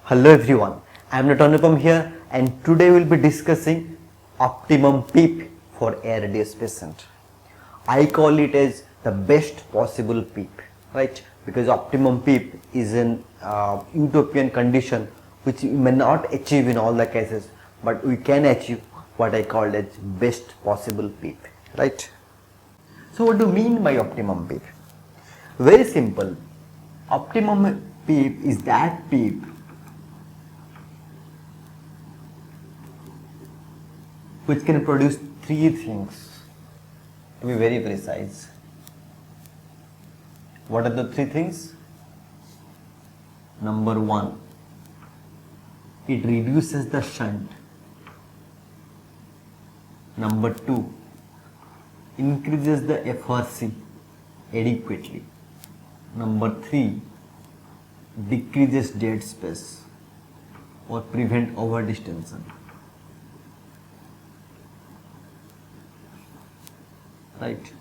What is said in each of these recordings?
Hello everyone, I am Natanupam here and today we will be discussing optimum PEEP for ARDS patient. I call it as the best possible PEEP, right? Because optimum PEEP is an utopian condition which we may not achieve in all the cases, but we can achieve what I call as best possible PEEP, right? So what do you mean by optimum PEEP? Very simple. Optimum PEEP is that PEEP which can produce three things, to be very precise. What are the three things? Number one, it reduces the shunt. Number two, increases the FRC adequately. Number three, decreases dead space or prevent over distension. Right.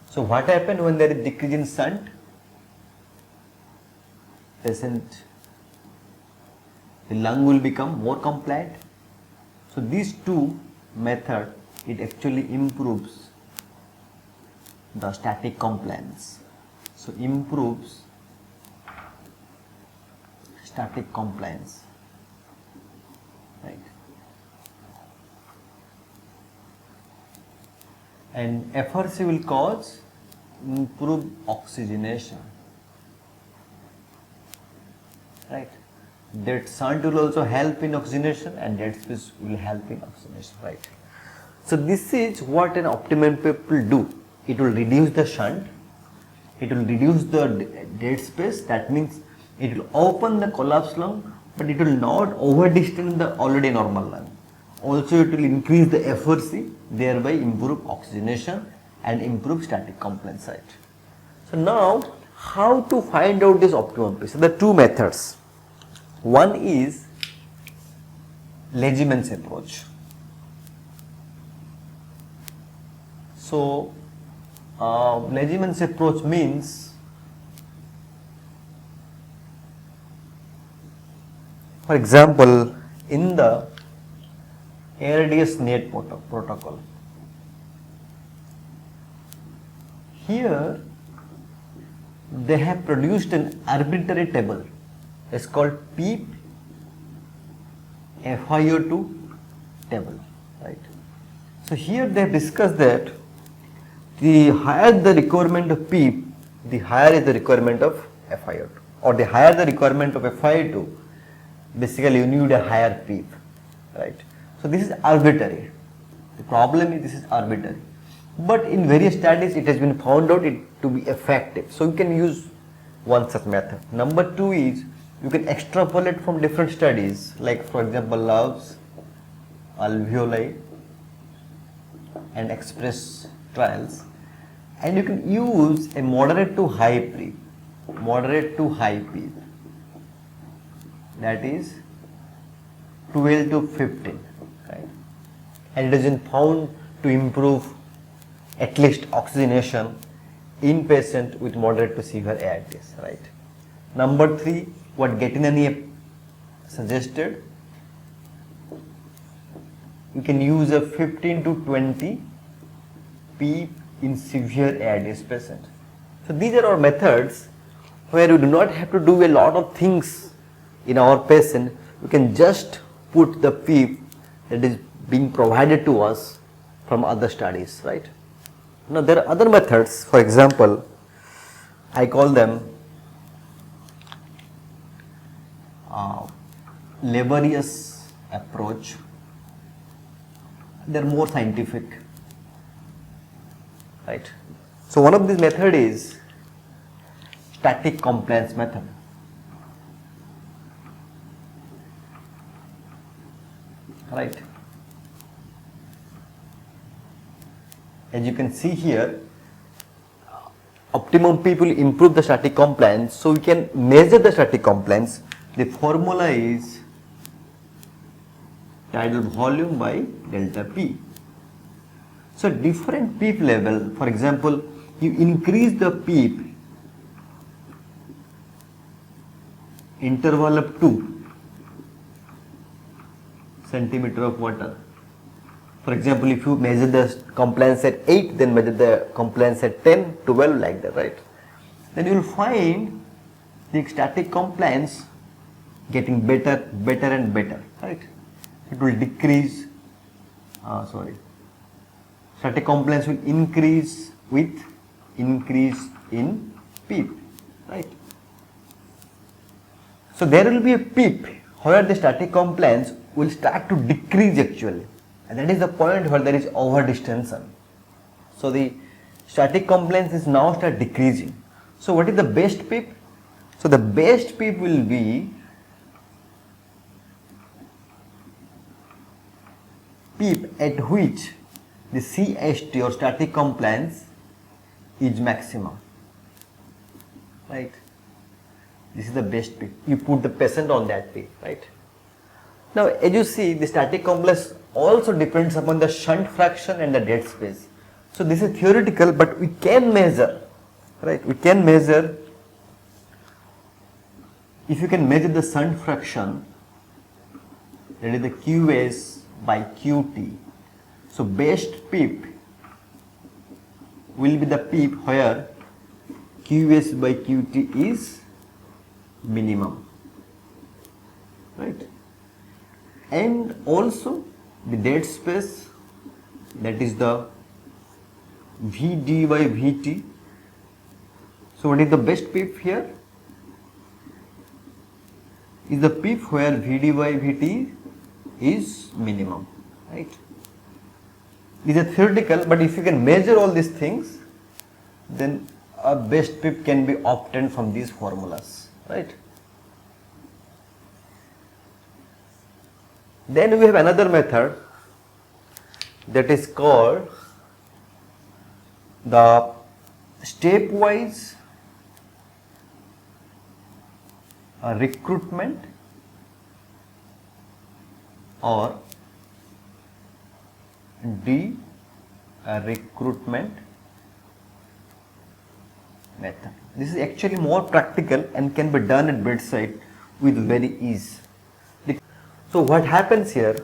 So what happens when there is decrease in shunt? The lung will become more compliant. So these two methods, it actually improves the static compliance. So improves static compliance. Right. And FRC will cause improved oxygenation, right? That shunt will also help in oxygenation and dead space will help in oxygenation, right? So this is what an optimum PEEP will do. It will reduce the shunt, it will reduce the dead space, that means it will open the collapsed lung, but it will not over distend the already normal lung. Also it will increase the FRC, thereby improve oxygenation and improve static compliance site. So now how to find out this optimum PEEP? So there are two methods. One is Legiman's approach. So Legiman's approach means, for example, in the ARDS NET protocol. Here they have produced an arbitrary table. It's called PEEP FiO2 table, right? So here they have discussed that the higher the requirement of PEEP, the higher is the requirement of FiO2, or the higher the requirement of FiO2, basically you need a higher PEEP, right? So this is arbitrary. The problem is this is arbitrary. But in various studies it has been found out it to be effective. So you can use one such method. Number two is you can extrapolate from different studies, like for example Love's, alveoli and express trials, and you can use a moderate to high PEEP, that is 12 to 15. Right. And it has been found to improve at least oxygenation in patients with moderate to severe ARDS, right? Number three, what Gettinani suggested, you can use a 15 to 20 PEEP in severe ARDS patients. So these are our methods where we do not have to do a lot of things in our patient. We can just put the PEEP that is being provided to us from other studies, right? Now there are other methods. For example, I call them laborious approach. They are more scientific, right? So one of these method is static compliance method. Right. As you can see here, optimum PEEP will improve the static compliance. So we can measure the static compliance. The formula is tidal volume by delta P. So different PEEP level, for example, you increase the PEEP interval of 2 centimeter of water. For example, if you measure the compliance at 8, then measure the compliance at 10, 12, like that, right? Then you will find the static compliance getting better and better, right? It will decrease, static compliance will increase with increase in PEEP, right? So there will be a PEEP where the static compliance will start to decrease actually, and that is the point where there is over distension. So the static compliance is now start decreasing. So what is the best PEEP? So the best PEEP will be PEEP at which the CST or static compliance is maximum, right? This is the best PEEP. You put the patient on that PEEP, right? Now, as you see, the static compliance also depends upon the shunt fraction and the dead space. So this is theoretical, but we can measure, right? We can measure, if you can measure the shunt fraction, that is the QS by QT. So best PEEP will be the PEEP where QS by QT is minimum, right? And also the dead space, that is the VD by VT. So what is the best PEEP here? Is the PEEP where VD by VT is minimum, right? These are theoretical, but if you can measure all these things, then a best PEEP can be obtained from these formulas, right? Then we have another method that is called the stepwise recruitment or de-recruitment method. This is actually more practical and can be done at bedside with very ease. So what happens here?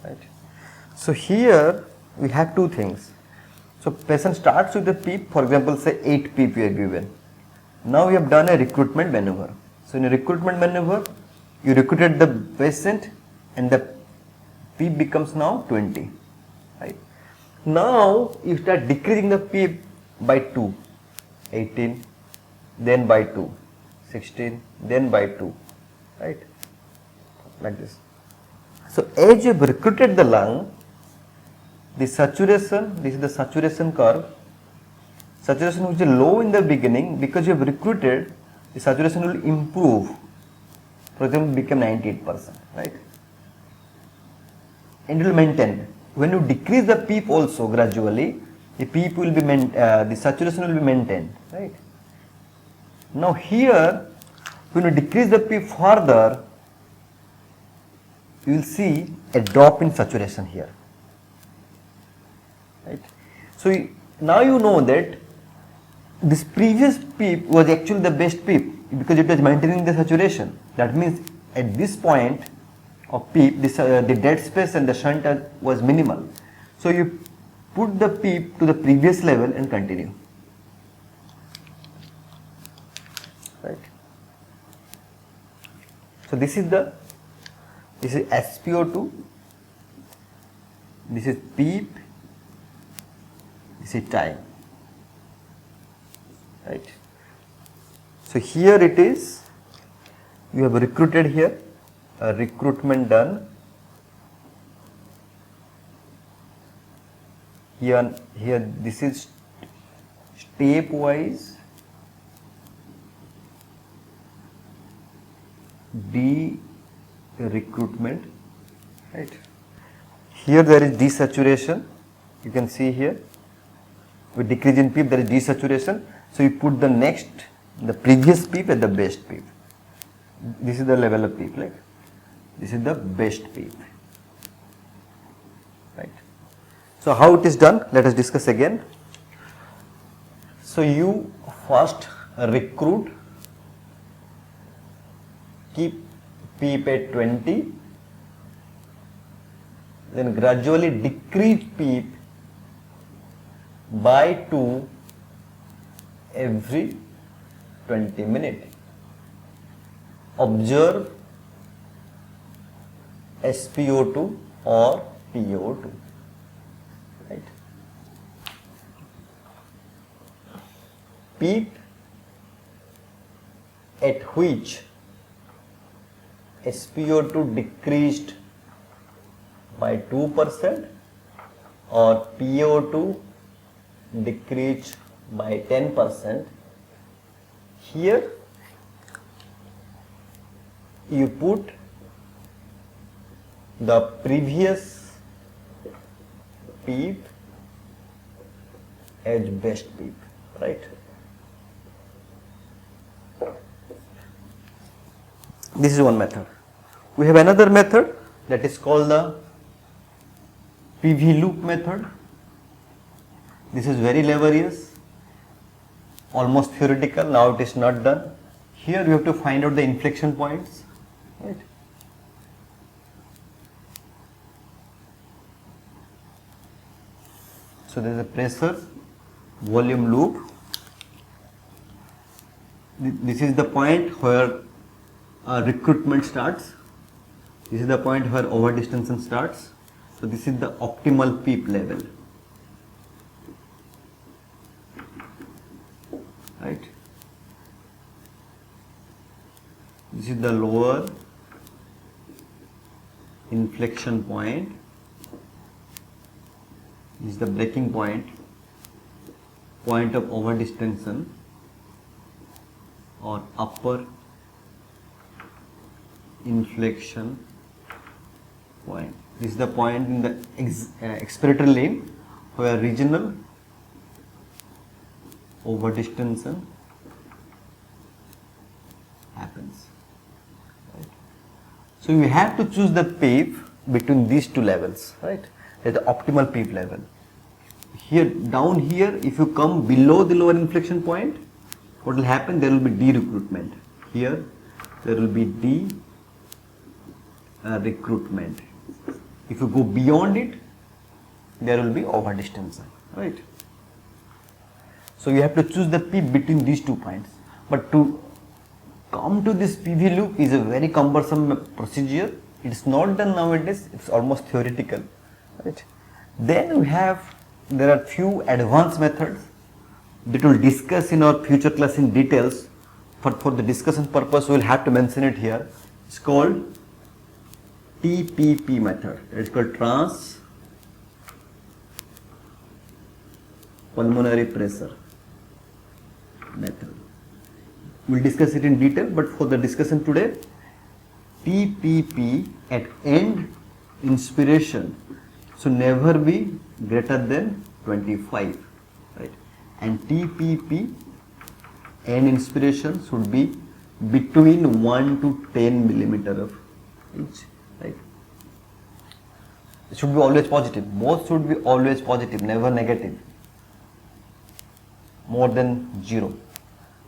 Right. So here we have two things. So patient starts with a PEEP, for example, say 8 PEEP you are given. Now we have done a recruitment maneuver. So in a recruitment maneuver, you recruited the patient and the PEEP becomes now 20. Right. Now you start decreasing the PEEP by 2, 18, then by 2, 16, then by 2, right, like this. So as you have recruited the lung, the saturation, this is the saturation curve, saturation which is low in the beginning, because you have recruited, the saturation will improve, for example, become 98%, right, and it will maintain. When you decrease the PEEP also gradually, the PEEP will be, the saturation will be maintained, right. Now here, when you decrease the PEEP further, you will see a drop in saturation here, right. So now you know that this previous PEEP was actually the best PEEP because it was maintaining the saturation. That means at this point of PEEP, the dead space and the shunt was minimal. So you put the PEEP to the previous level and continue. Right. So this is SpO2, this is PEEP, this is time, right. So here it is, you have recruited here, a recruitment done, here this is stepwise de-recruitment, right. Here there is desaturation, you can see here, with decrease in PEEP there is desaturation, so you put the previous PEEP at the best PEEP. This is the level of PEEP, like this is the best PEEP, right. So how it is done, let us discuss again. So you first recruit, keep PEEP at 20, then gradually decrease PEEP by 2 every 20 minutes. Observe SpO2 or PO2. Right? PEEP at which SpO2 decreased by 2% or PO2 decreased by 10%. Here you put the previous PEEP as best PEEP, right? This is one method. We have another method that is called the PV loop method. This is very laborious, almost theoretical. Now it is not done. Here you have to find out the inflection points, right? So there is a pressure volume loop. This is the point where recruitment starts. This is the point where overdistension starts. So this is the optimal PEEP level, right? This is the lower inflection point. This is the breaking point, point of overdistension, or upper inflection point. This is the point in the expiratory lane where regional overdistension happens. Right? So you have to choose the PEEP between these two levels, right? That's the optimal PEEP level. Here, down here, if you come below the lower inflection point, what will happen? There will be de-recruitment. Here, there will be de-recruitment. If you go beyond it, there will be overdistension, right? So you have to choose the PEEP between these 2 points. But to come to this PV loop is a very cumbersome procedure. It is not done nowadays. It's almost theoretical, right? Then there are few advanced methods that we'll discuss in our future class in details. For the discussion purpose, we will have to mention it here. It's called TPP method. It's called trans pulmonary pressure method. We'll discuss it in detail, but for the discussion today, TPP at end inspiration should never be greater than 25, right? And TPP end inspiration should be between 1 to 10 millimeter of each, right? It should be always positive. Both should be always positive, never negative, more than 0.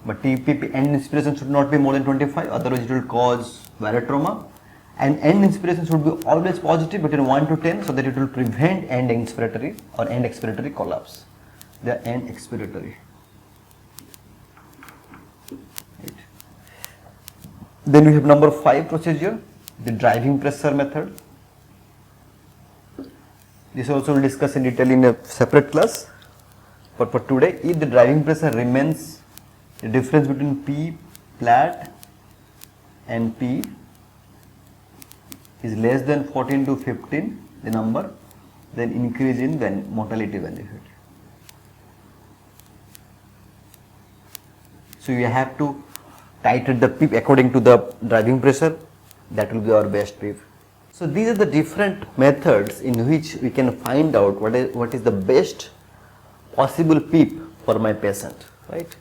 But TPP end inspiration should not be more than 25, otherwise it will cause barotrauma. And end inspiration should be always positive between 1 to 10, so that it will prevent end inspiratory or end expiratory collapse. The end expiratory. Right. Then we have number 5 procedure, the driving pressure method. This also will discuss in detail in a separate class. But for today, if the driving pressure remains, the difference between P flat and P is less than 14 to 15, the number, then increase in mortality benefit. So you have to titrate the PEEP according to the driving pressure. That will be our best PEEP. So these are the different methods in which we can find out what is the best possible PEEP for my patient, right?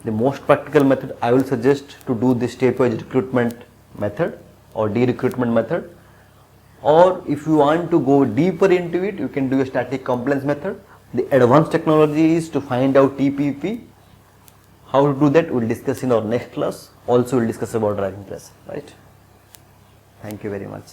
The most practical method I will suggest to do the stepwise recruitment method or de-recruitment method, or if you want to go deeper into it, you can do a static compliance method. The advanced technology is to find out TPP How to do that we will discuss in our next class. Also we will discuss about driving class, right? Thank you very much.